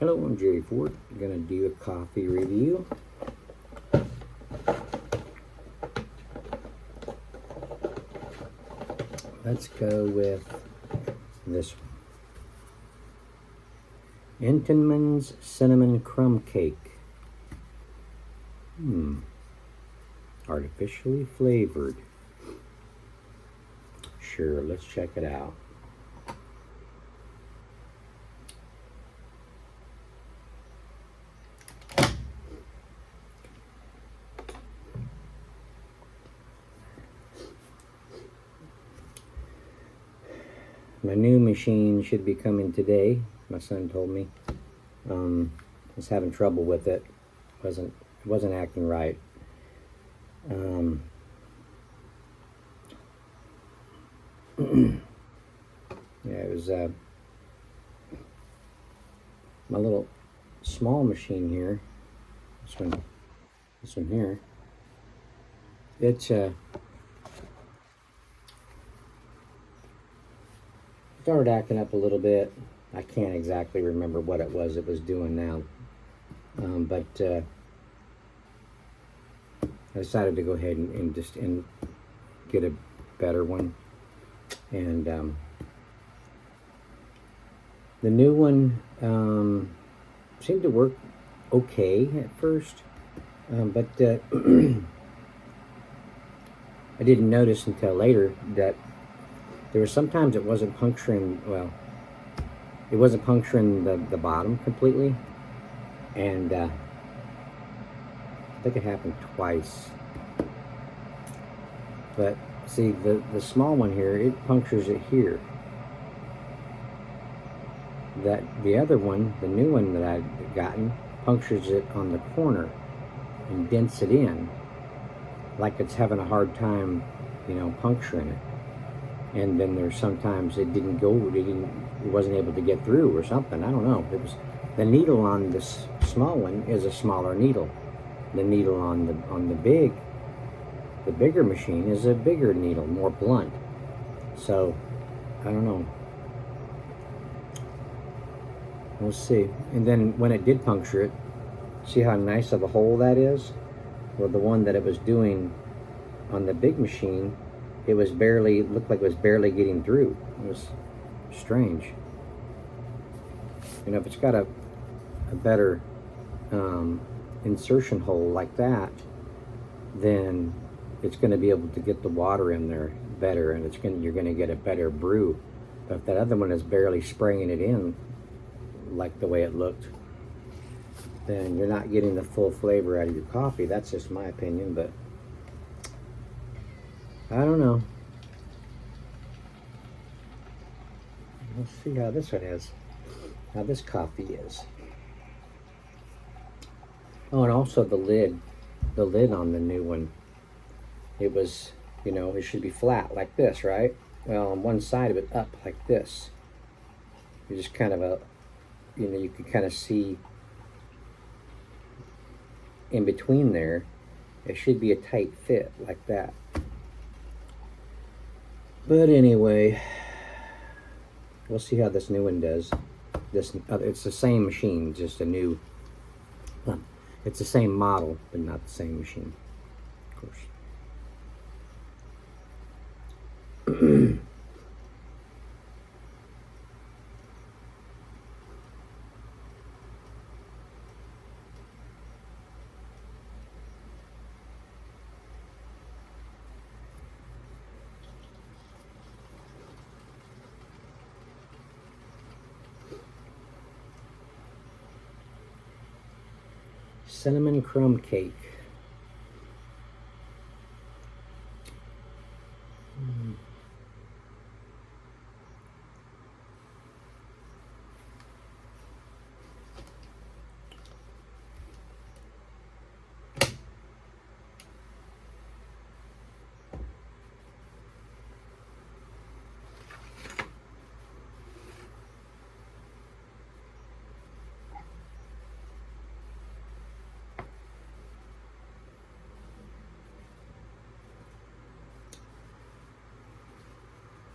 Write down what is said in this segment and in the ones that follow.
Hello, I'm Jerry Ford. I'm going to do a coffee review. Let's go with this one. Entenmann's Cinnamon Crumb Cake. Artificially flavored. Sure, let's check it out. My new machine should be coming today. My son told me. I was having trouble with it. It wasn't acting right. Yeah, it was my little small machine here. This one here. It started acting up a little bit. I can't exactly remember what it was doing now, but I decided to go ahead and just get a better one. And the new one seemed to work okay at first, but I didn't notice until later that there were sometimes it wasn't puncturing. Well, it wasn't puncturing the bottom completely, and I think it happened twice. But see, the small one here, it punctures it here. That the other one, the new one that I've gotten, punctures it on the corner and dents it in, like it's having a hard time, puncturing it. And then there's sometimes it wasn't able to get through or something. I don't know. It was the needle on this small one is a smaller needle. The needle on the bigger machine is a bigger needle, more blunt. So I don't know. We'll see. And then when it did puncture it, see how nice of a hole that is? Well, the one that it was doing on the big machine, it looked like it was barely getting through. It was strange. If it's got a better insertion hole like that, then it's going to be able to get the water in there better, and you're going to get a better brew. But if that other one is barely spraying it in, like the way it looked, then you're not getting the full flavor out of your coffee. That's just my opinion, but I don't know. Let's see how this one is. How this coffee is. Oh, and also the lid on the new one. It was, it should be flat like this, right? Well, on one side of it up like this. You just kind of you can kind of see in between there. It should be a tight fit like that. But anyway, we'll see how this new one does. It's the same machine, just a new. It's the same model, but not the same machine, of course. Cinnamon crumb cake.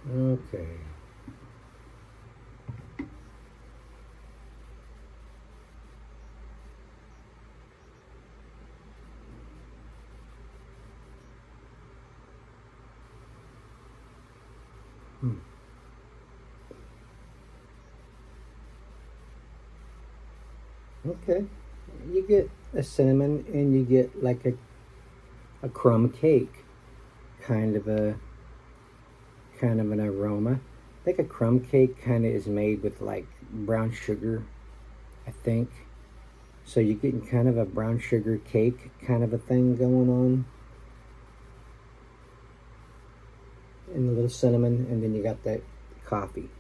Okay. Hmm. Okay. You get a cinnamon and you get like a crumb cake, kind of a kind of an aroma. I think a crumb cake kind of is made with like brown sugar, I think. So you're getting kind of a brown sugar cake kind of a thing going on. And a little cinnamon, and then you got that coffee.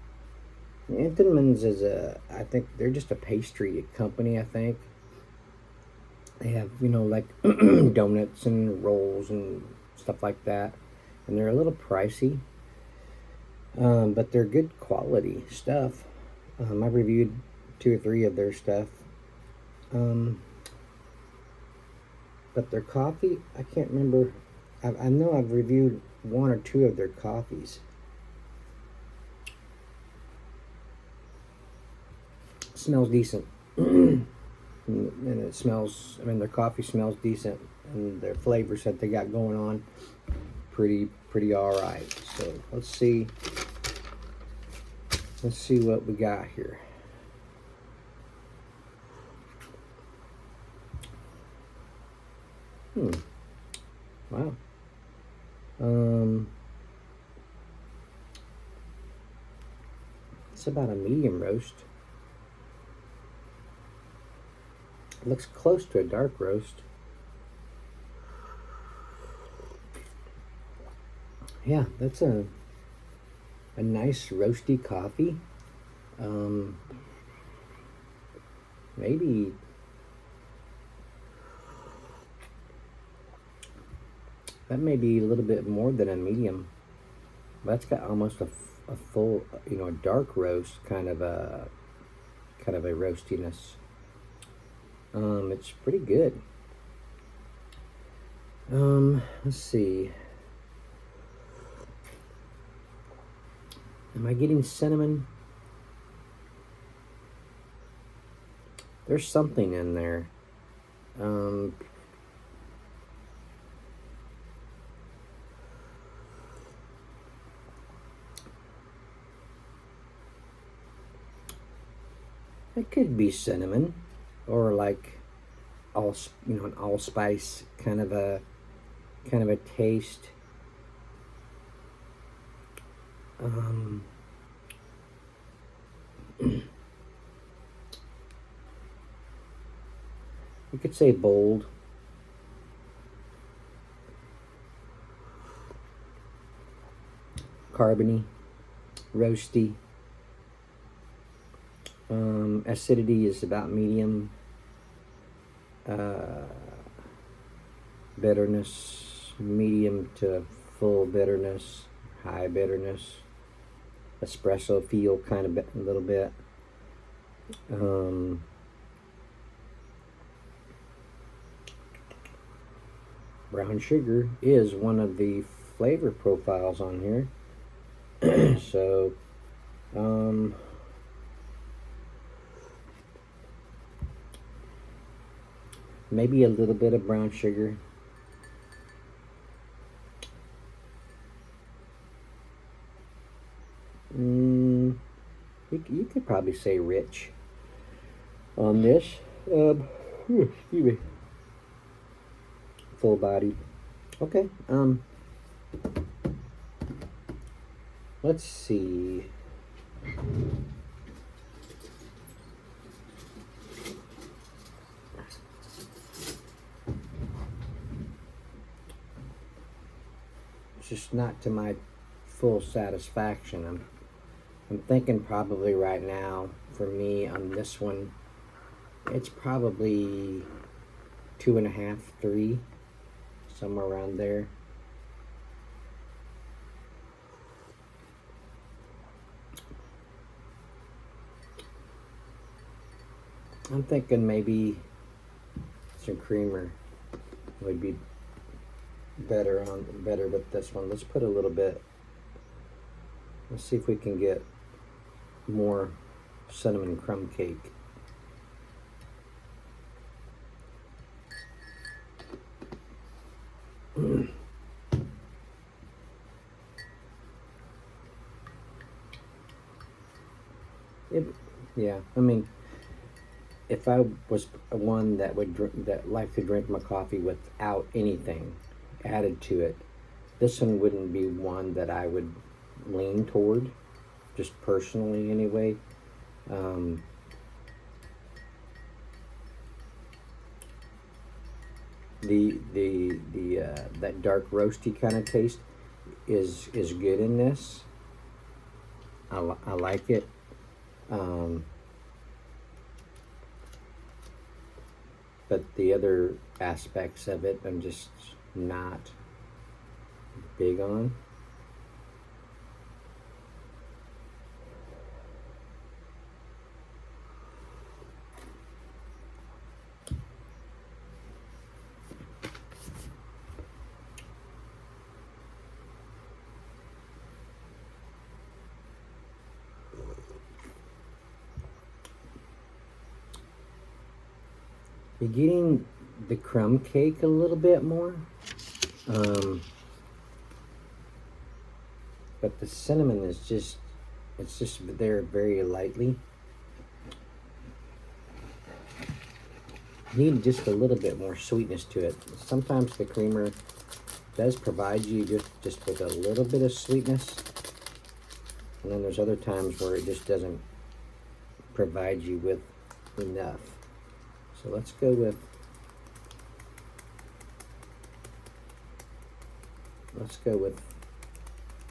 Entenmann's is I think they're just a pastry company, I think. They have, like donuts and rolls and stuff like that. And they're a little pricey, but they're good quality stuff. I reviewed 2 or 3 of their stuff. Um, but their coffee, I can't remember. I know I've reviewed 1 or 2 of their coffees. It smells decent. And it smells, their coffee smells decent. And their flavors that they got going on, pretty all right. So let's see what we got here. Wow. It's about a medium roast. It looks close to a dark roast. Yeah, that's a nice roasty coffee. Maybe that may be a little bit more than a medium. That's got almost a full, a dark roast kind of a roastiness. It's pretty good. Let's see. Am I getting cinnamon? There's something in there. It could be cinnamon, or like an allspice kind of a taste. You could say bold. Carbony, roasty. Acidity is about medium. Bitterness, medium to full bitterness, high bitterness. Espresso feel kind of a little bit. Brown sugar is one of the flavor profiles on here. So, maybe a little bit of brown sugar. You could probably say rich on this. Excuse me. Full body. Okay. Let's see. It's just not to my full satisfaction. I'm thinking probably right now for me on this one, it's probably 2.5, 3, somewhere around there. I'm thinking maybe some creamer would be better with this one. Let's put a little bit. Let's see if we can get more cinnamon crumb cake. Yeah, I mean, if I was one that that like to drink my coffee without anything added to it, this one wouldn't be one that I would lean toward, just personally anyway. Um, the that dark roasty kind of taste is good in this. I like it. Um, but the other aspects of it, I'm just not big on. You're getting the crumb cake a little bit more, um, but the cinnamon is it's just there very lightly. Need just a little bit more sweetness to it. Sometimes the creamer does provide you just with a little bit of sweetness, and then there's other times where it just doesn't provide you with enough. So let's go with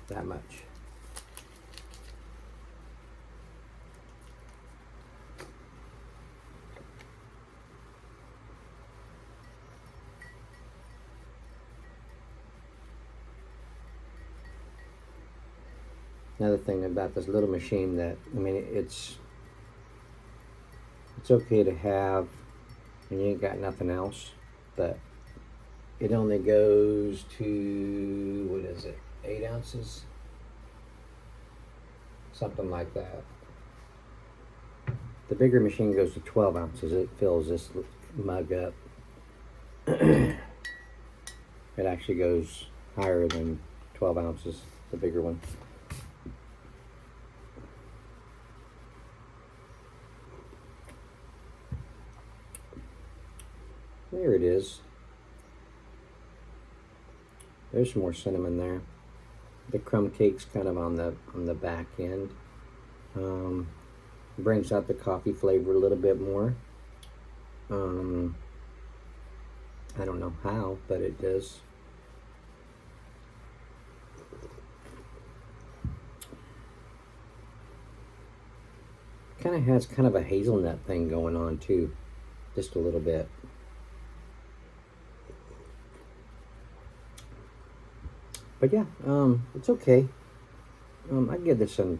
that much. Another thing about this little machine that, I mean, it's okay to have and you ain't got nothing else, but it only goes to, what is it, 8 ounces? Something like that. The bigger machine goes to 12 ounces. It fills this mug up. It actually goes higher than 12 ounces, the bigger one. There it is. There's some more cinnamon there. The crumb cake's kind of on the back end. Brings out the coffee flavor a little bit more. I don't know how, but it does. Kind of has kind of a hazelnut thing going on too, just a little bit. But yeah, it's okay. I give this one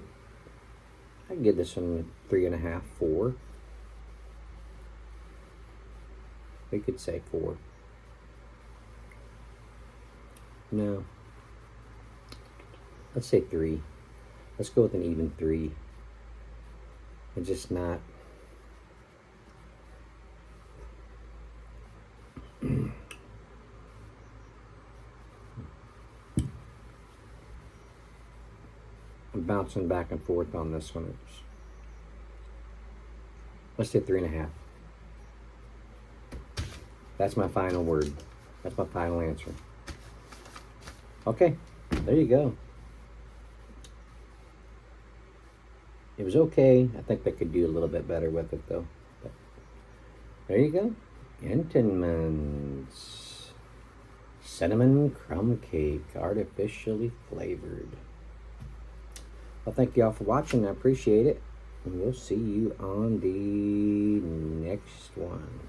3.5, 4. We could say 4. No, let's say 3. Let's go with an even 3. It's just not. I'm bouncing back and forth on this one. Let's say 3.5. That's my final word. That's my final answer. Okay, there you go. It was okay. I think they could do a little bit better with it though. But there you go. Entenmann's cinnamon crumb cake, artificially flavored. Well, thank you all for watching. I appreciate it. And we'll see you on the next one.